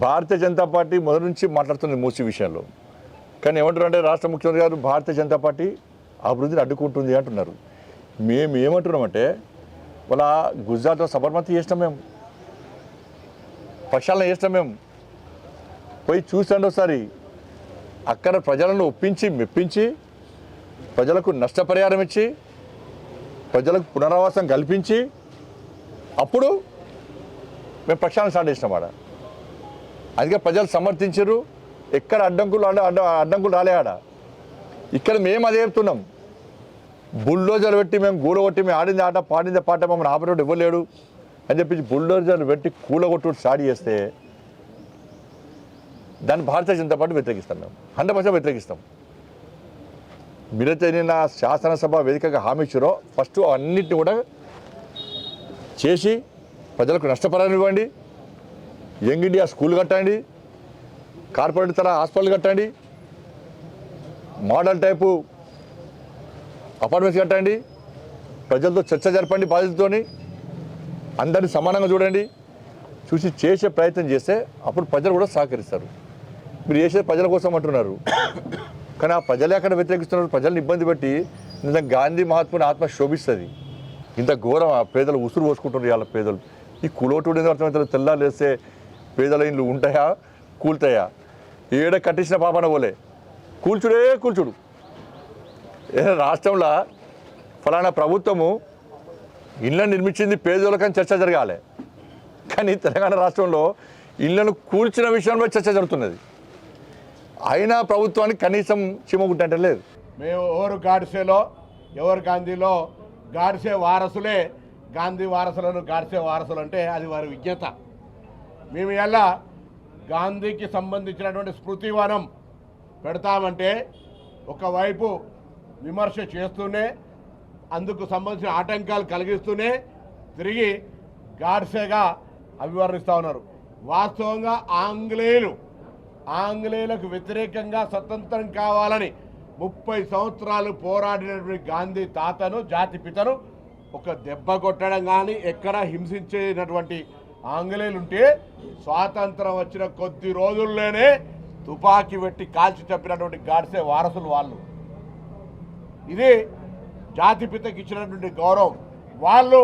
Bharatiya Janata party మొదటి నుంచి మాట్లాడుతుంది మూసీ విషయంలో. కానీ ఏమంటారంటే రాష్ట్ర ముఖ్యమంత్రి గారు భారతీయ జనతా పార్టీ అభివృద్ధిని అడ్డుకుంటుంది అంటున్నారు. మేము ఏమంటున్నామంటే వాళ్ళ గుజరాత్లో సబర్మతి చేసినాం, మేము ప్రక్షాళన చేసినాం, మేము పోయి చూసండి ఒకసారి. అక్కడ ప్రజలను ఒప్పించి మెప్పించి ప్రజలకు నష్టపరిహారం ఇచ్చి ప్రజలకు పునరావాసం కల్పించి అప్పుడు మేము ప్రక్షాళన స్టార్ట్ చేసినాం ఆడ. అందుకే ప్రజలు సమర్థించారు. ఎక్కడ అడ్డంకులు రాలే ఆడ. ఇక్కడ మేము అదే చెప్తున్నాం. బుల్డోజర్లు పెట్టి మేము కూలగొట్టి మేము ఆడింది ఆట పాడింది పాట మమ్మల్ని ఆపరేట్ ఇవ్వలేడు అని చెప్పి బుల్డోజర్లు పెట్టి కూలగొట్టు స్టార్ట్ చేస్తే దాన్ని భారతీయ జనతా పార్టీ వ్యతిరేకిస్తాం. మేము 100% వ్యతిరేకిస్తాం. మీరైతే నిన్న శాసనసభ వేదికగా హామీ ఇచ్చారో ఫస్ట్ అన్నింటినీ కూడా చేసి ప్రజలకు నష్టపరిహారం ఇవ్వండి, యంగ్ ఇండియా స్కూల్ కట్టండి, కార్పొరేట్ తర హాస్పిటల్ కట్టండి, మోడల్ టైపు అపార్ట్మెంట్స్ కట్టండి, ప్రజలతో చర్చ జరపండి, బాధితులతోని అందరినీ సమానంగా చూడండి, చూసి చేసే ప్రయత్నం చేస్తే అప్పుడు ప్రజలు కూడా సహకరిస్తారు. మీరు చేసే ప్రజల కోసం అంటున్నారు, కానీ ఆ ప్రజలే అక్కడ వ్యతిరేకిస్తున్నారు. ప్రజల్ని ఇబ్బంది పెట్టి నిజంగా గాంధీ మహాత్ముని ఆత్మ శోభిస్తుంది. ఇంత ఘోరం. ఆ పేదలు ఉసురు పోసుకుంటున్నారు. ఇవాళ పేదలు ఈ కులోటుడు ఎందుకు అర్థమవుతుంది? తెల్లారు లేస్తే పేదల ఇండ్లు ఉంటాయా కూలుతాయా? ఏడ కట్టించిన పాపన పోలే కూల్చుడు. రాష్ట్రంలో ఫలానా ప్రభుత్వము ఇళ్ళను నిర్మించింది పేదోళ్ళకని చర్చ జరగాలి, కానీ తెలంగాణ రాష్ట్రంలో ఇళ్లను కూల్చిన విషయంలో చర్చ జరుగుతున్నది. అయినా ప్రభుత్వానికి కనీసం చిమ్మగుంటే లేదు. మేము ఎవరు గాడ్సేలో ఎవరు గాంధీలో గాడ్సే వారసులే గాంధీ వారసులను గాడ్సే వారసులు అంటే అది వారి విజ్ఞత. మేము ఎలా గాంధీకి సంబంధించినటువంటి స్మృతివనం పెడతామంటే ఒకవైపు విమర్శ చేస్తూనే అందుకు సంబంధించిన ఆటంకాలు కలిగిస్తూనే తిరిగి గాడ్సేగా అభివర్ణిస్తూ ఉన్నారు. వాస్తవంగా ఆంగ్లేయులకు వ్యతిరేకంగా స్వతంత్రం కావాలని 30 సంవత్సరాలు పోరాడినటువంటి గాంధీ తాతను జాతిపితను ఒక దెబ్బ కొట్టడం కానీ ఎక్కడ హింసించేటటువంటి ఆంగ్లేయులు ఉంటే స్వాతంత్రం వచ్చిన కొద్ది రోజుల్లోనే తుపాకీ పెట్టి కాల్చి చంపినటువంటి గాడ్సే వారసులు వాళ్ళు. ఇది జాతిపితకి ఇచ్చినటువంటి గౌరవం. వాళ్ళు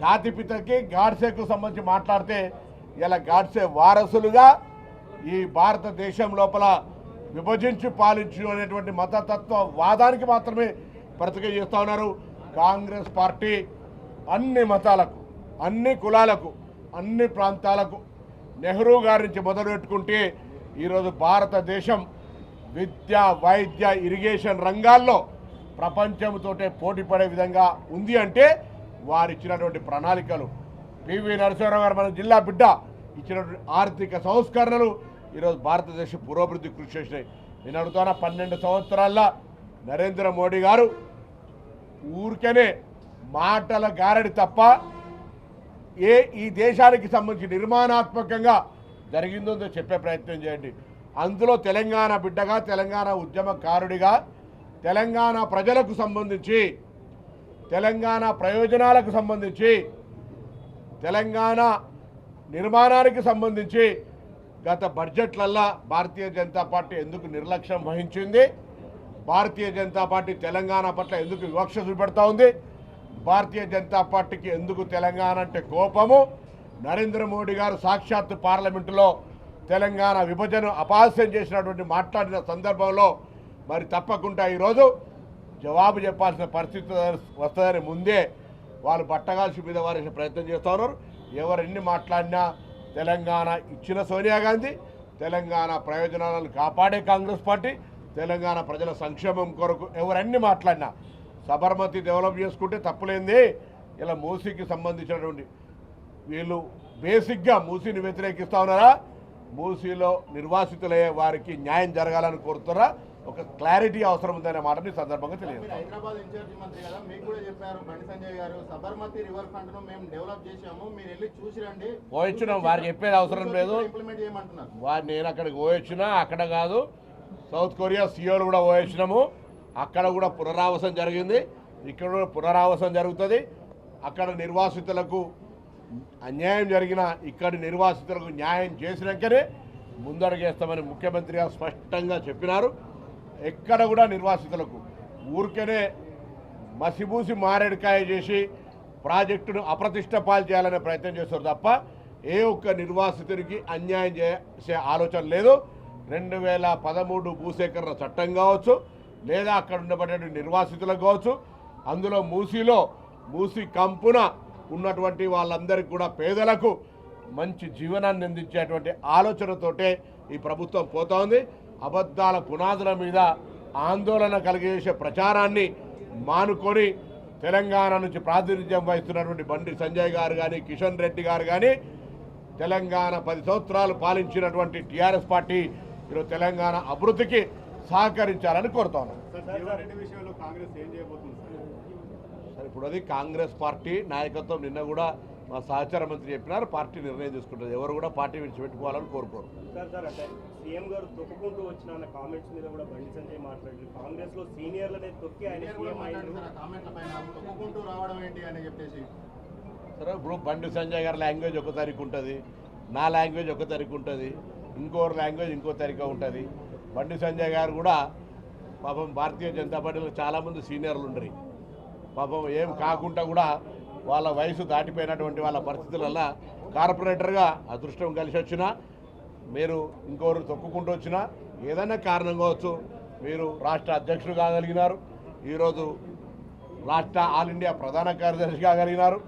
జాతిపితకి గాడ్సేకు సంబంధించి మాట్లాడితే ఇలా గాడ్సే వారసులుగా ఈ భారతదేశం లోపల విభజించి పాలించు అనేటువంటి మతతత్వ వాదానికి మాత్రమే ప్రతిక చేస్తూ ఉన్నారు. కాంగ్రెస్ పార్టీ అన్ని మతాలకు, అన్ని కులాలకు, అన్ని ప్రాంతాలకు నెహ్రూ గారి నుంచి మొదలుపెట్టుకుంటే ఈరోజు భారతదేశం విద్య, వైద్య, ఇరిగేషన్ రంగాల్లో ప్రపంచంతోటే పోటీ పడే విధంగా ఉంది అంటే వారు ఇచ్చినటువంటి ప్రణాళికలు. పివి నరసింహారావు గారు మన జిల్లా బిడ్డ ఇచ్చినటువంటి ఆర్థిక సంస్కరణలు ఈరోజు భారతదేశ పురోభివృద్ధి కృషి చేసినాయి. నేను అడుగుతున్నా 12 సంవత్సరాల్లో నరేంద్ర మోడీ గారు ఊరికనే మాటల గారడి తప్ప ఈ దేశానికి సంబంధించి నిర్మాణాత్మకంగా జరిగిందో చెప్పే ప్రయత్నం చేయండి. అందులో తెలంగాణ బిడ్డగా, తెలంగాణ ఉద్యమకారుడిగా, తెలంగాణ ప్రజలకు సంబంధించి, తెలంగాణ ప్రయోజనాలకు సంబంధించి, తెలంగాణ నిర్మాణానికి సంబంధించి గత బడ్జెట్లల్లో భారతీయ జనతా పార్టీ ఎందుకు నిర్లక్ష్యం వహించింది, భారతీయ జనతా పార్టీ తెలంగాణ పట్ల ఎందుకు వివక్ష చూపెడతా ఉంది, భారతీయ జనతా పార్టీకి ఎందుకు తెలంగాణ అంటే కోపము, నరేంద్ర మోడీ గారు సాక్షాత్తు పార్లమెంటులో తెలంగాణ విభజన అపహాస్యం చేసినటువంటి మాట్లాడిన సందర్భంలో మరి తప్పకుండా ఈరోజు జవాబు చెప్పాల్సిన పరిస్థితి వస్తుందని ముందే వాళ్ళు బట్టగాల్సి మీద వారేసే ప్రయత్నం చేస్తూ ఉన్నారు. ఎవరెన్ని మాట్లాడినా తెలంగాణ ఇచ్చిన సోనియా గాంధీ, తెలంగాణ ప్రయోజనాలను కాపాడే కాంగ్రెస్ పార్టీ, తెలంగాణ ప్రజల సంక్షేమం కొరకు ఎవరన్నీ మాట్లాడినా సబర్మతి డెవలప్ చేసుకుంటే తప్పులేంది. ఇలా మూసీకి సంబంధించినటువంటి వీళ్ళు బేసిక్గా మూసీని వ్యతిరేకిస్తూ ఉన్నారా, మూసీలో నిర్వాసితులయ్యే వారికి న్యాయం జరగాలని కోరుతారా, ఒక క్లారిటీ అవసరం ఉందనే మాటని సందర్భంగా తెలియదు. హైదరాబాద్ ఇన్ఛార్జి మంత్రి కదా, మీకు కూడా చెప్పారు బండి సంజయ్ గారు, సబర్మతి రివర్ ఫ్రంట్ ను మేము డెవలప్ చేసాము, మీరు వెళ్ళి చూసి రండి. పోయొచ్చినాం, వారు చెప్పేది అవసరం లేదు, ఇంప్లిమెంట్ చేయమంటున్నారు. వారు నేను అక్కడికి పోయొచ్చినా, అక్కడ కాదు సౌత్ కొరియా సియోలు కూడా పోయొచ్చినాము, అక్కడ కూడా పునరావాసం జరిగింది, ఇక్కడ కూడా పునరావాసం జరుగుతుంది. అక్కడ నిర్వాసితులకు అన్యాయం జరిగిన ఇక్కడి నిర్వాసితులకు న్యాయం చేసినాకనే ముందడుగేస్తామని ముఖ్యమంత్రి గారు స్పష్టంగా చెప్పినారు. ఎక్కడ కూడా నిర్వాసితులకు ఊరికనే మసిబూసి మారేడుకాయ చేసి ప్రాజెక్టును అప్రతిష్ట పాలు చేయాలనే ప్రయత్నం చేస్తారు తప్ప ఏ ఒక్క నిర్వాసితుడికి అన్యాయం చేసే ఆలోచన లేదు. 2013 భూసేకరణ చట్టం కావచ్చు, లేదా అక్కడ ఉండబడే నిర్వాసితులకు కావచ్చు, అందులో మూసి కంపున ఉన్నటువంటి వాళ్ళందరికీ కూడా పేదలకు మంచి జీవనాన్ని అందించేటువంటి ఆలోచనతోటే ఈ ప్రభుత్వం పోతా ఉంది. అబద్ధాల పునాదుల మీద ఆందోళన కలిగేసే ప్రచారాన్ని మానుకొని తెలంగాణ నుంచి ప్రాతినిధ్యం వహిస్తున్నటువంటి బండి సంజయ్ గారు కానీ, కిషన్ రెడ్డి గారు కానీ, తెలంగాణ 10 సంవత్సరాలు పాలించినటువంటి టీఆర్ఎస్ పార్టీ ఈరోజు తెలంగాణ అభివృద్ధికి సహకరించాలని కోరుతా ఉన్నాం. సరే, ఇప్పుడు అది కాంగ్రెస్ పార్టీ నాయకత్వం నిన్న కూడా మా సహచార మంత్రి చెప్పినారు, పార్టీ నిర్ణయం తీసుకుంటుంది. ఎవరు కూడా పార్టీ విడిచిపెట్టుకోవాలని కోరుకోరు. సార్ అంటే సీఎం గారు తొక్కుకుంటూ వచ్చిన కామెంట్స్ మీద కూడా బండి సంజయ్ మాట్లాడారు. కాంగ్రెస్ లో సీనియర్లనే తొక్కి ఆయన సీఎం అయ్యారు. తొక్కుకుంటూ రావడం ఏంటి అని చెప్పేసి. సరే, ఇప్పుడు బండి సంజయ్ గారి లాంగ్వేజ్ ఒక తరీకు ఉంటుంది, నా లాంగ్వేజ్ ఒక తరీకు ఉంటుంది, ఇంకోరు లాంగ్వేజ్ ఇంకో తరీకా ఉంటుంది. బండి సంజయ్ గారు కూడా పాపం భారతీయ జనతా పార్టీలో చాలామంది సీనియర్లు ఉండరు. పాపం ఏం కాకుండా కూడా వాళ్ళ వయసు దాటిపోయినటువంటి వాళ్ళ పరిస్థితులలో కార్పొరేటర్గా అదృష్టం కలిసి వచ్చినా, మీరు ఇంకోరు తొక్కుకుంటూ వచ్చినా, ఏదైనా కారణం కావచ్చు, మీరు రాష్ట్ర అధ్యక్షుడు కాగలిగినారు, ఈరోజు రాష్ట్ర ఆల్ ఇండియా ప్రధాన కార్యదర్శి కాగలిగినారు,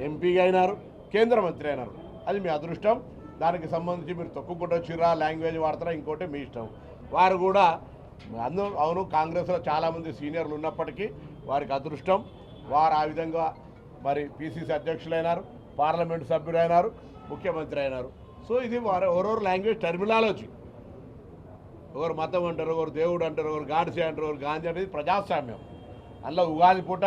ఎంపీగా అయినారు, కేంద్ర మంత్రి అయినారు. అది మీ అదృష్టం. దానికి సంబంధించి మీరు తొక్కుకుంటూ వచ్చిరా, లాంగ్వేజ్ వాడతారా, ఇంకోటి మీ ఇష్టం. వారు కూడా అవును, కాంగ్రెస్లో చాలామంది సీనియర్లు ఉన్నప్పటికీ వారికి అదృష్టం. వారు ఆ విధంగా మరి పిసిసి అధ్యక్షులైనారు, పార్లమెంటు సభ్యులైనారు, ముఖ్యమంత్రి అయినారు. సో ఇది ఎవరెవరు లాంగ్వేజ్ టర్మినాలజీ. ఒకరు మతం అంటారు, ఒకరు దేవుడు అంటారు, ఒకరు గాడ్సే అంటారు, ఒకరు గాంధీ అనేది ప్రజాస్వామ్యం. అందులో ఉగాది పూట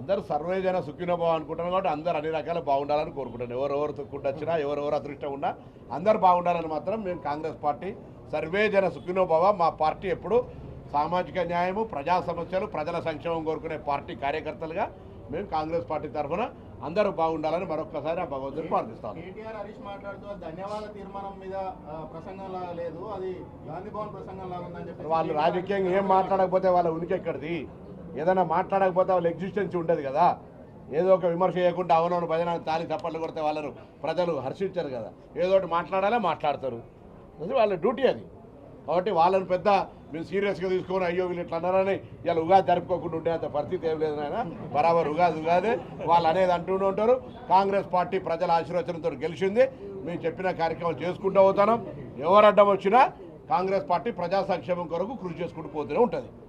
అందరూ సర్వేజన సుఖినోభావం అనుకుంటున్నారు కాబట్టి అందరూ అన్ని రకాల బాగుండాలని కోరుకుంటాను. ఎవరెవరు తొక్కుంటూ వచ్చినా, ఎవరెవరు అదృష్టం ఉన్నా అందరూ బాగుండాలని మాత్రం మేము కాంగ్రెస్ పార్టీ సర్వేజన సుఖినోభావ. మా పార్టీ ఎప్పుడు సామాజిక న్యాయము, ప్రజా సమస్యలు, ప్రజల సంక్షేమం కోరుకునే పార్టీ కార్యకర్తలుగా మేము కాంగ్రెస్ పార్టీ తరఫున అందరూ బాగుండాలని మరొకసారి ఆ భగవంతుని ప్రార్థిస్తాను. కేటీఆర్ హరీష్ మాట్లాడుతూ ధన్యవాద తీర్మానం మీద ప్రసంగం లాగా లేదు, అది గాంధీ భవన్ ప్రసంగం లాగా ఉందని చెప్పి వాళ్ళు రాజకీయంగా ఏం మాట్లాడకపోతే వాళ్ళ ఉనికి ఎక్కడిది? ఏదైనా మాట్లాడకపోతే వాళ్ళ ఎగ్జిస్టెన్స్ ఉండదు కదా. ఏదో ఒక విమర్శ చేయకుండా అవునవును భజన తాలి చప్పట్లు కొడితే వాళ్ళను ప్రజలు హర్షించారు కదా. ఏదో ఒకటి మాట్లాడాలే మాట్లాడతారు, అది వాళ్ళ డ్యూటీ అది. కాబట్టి వాళ్ళని పెద్ద మీరు సీరియస్గా తీసుకొని అయ్యో వీళ్ళు ఇట్లా అన్నారని ఇలా ఉగాది జరుపుకోకుండా ఉండేంత పరిస్థితి ఏం లేదు నాయన. బరాబర్ ఉగాదే వాళ్ళు అనేది అంటూనే ఉంటారు. కాంగ్రెస్ పార్టీ ప్రజల ఆశీర్వచనంతో గెలిచింది. మేము చెప్పిన కార్యక్రమం చేసుకుంటూ పోతున్నాం. ఎవరు అడ్డం వచ్చినా కాంగ్రెస్ పార్టీ ప్రజా సంక్షేమం కొరకు కృషి చేసుకుంటూ పోతూనే ఉంటుంది.